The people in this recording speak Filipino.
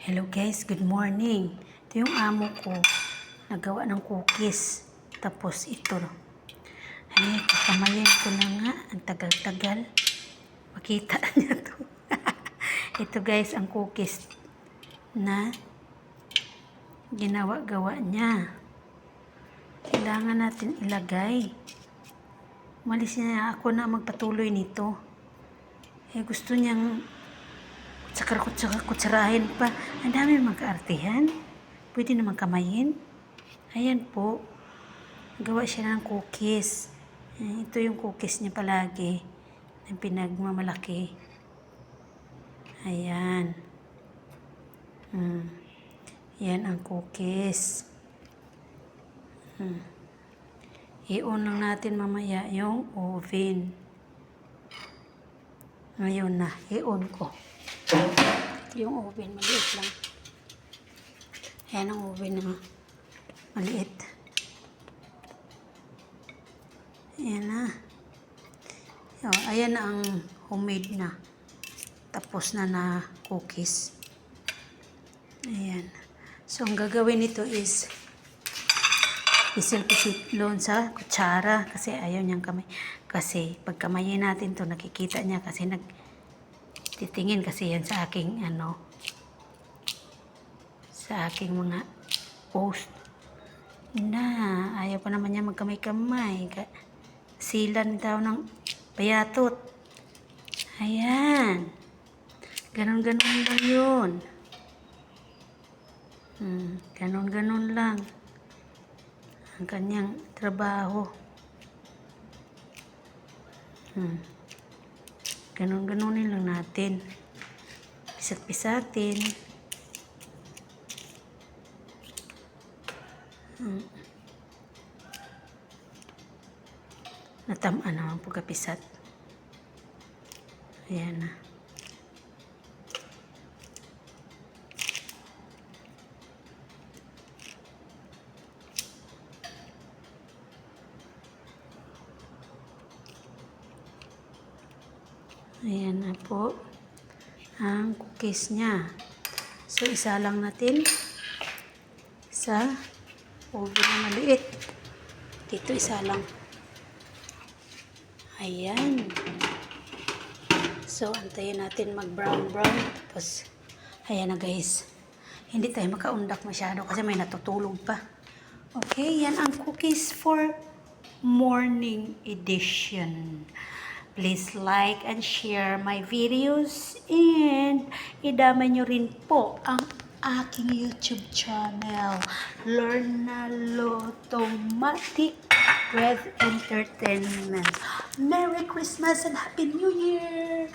Hello guys, good morning. Ito yung amo ko. Nagawa ng cookies. Tapos ito. Ay, kakamayin ko na nga. Ang tagal-tagal. Makita niya to. Ito guys, ang cookies na ginawa-gawa niya. Kailangan natin ilagay. Umalis niya ako na magpatuloy nito. Gusto niyang kutsarahin pa. Ang dami magkaartihan. Pwede naman kamayin. Ayan po. Gawa siya ng cookies. Ito yung cookies niya palagi. Ang pinagmamalaki. Ayan. Yan ang cookies. I-on lang natin mamaya yung oven. Ngayon na. I-on ko. Yung oven, maliit lang. Ayan ang oven na maliit. Ayan na. Ayan na ang homemade na. Tapos na cookies. Ayan. So, ang gagawin nito is pisil-pisilon sa kutsara. Kasi ayaw niyang kamay. Kasi pag kamayin natin to nakikita niya kasi titingin kasi yan sa aking sa aking mga post na ayaw pa naman niya magkamay-kamay. Silan daw ng payatot. Ayan. Ganon-ganon lang yun. Ganon-ganon lang ang kanyang trabaho. Ganon-ganonin lang natin. Pisat-pisatin. Natamaan naman pagkapisat. Ayan na. Ayan na po ang cookies niya. So, isa lang natin sa oven na maliit. Dito isa lang. Ayan. So, antayin natin mag-brown-brown. Tapos, ayan na guys. Hindi tayo makaundak masyado kasi may natutulog pa. Okay, yan ang cookies for morning edition. Please like and share my videos and idama nyo rin po ang aking YouTube channel, Lorna Lotomatic with Entertainment. Merry Christmas and Happy New Year!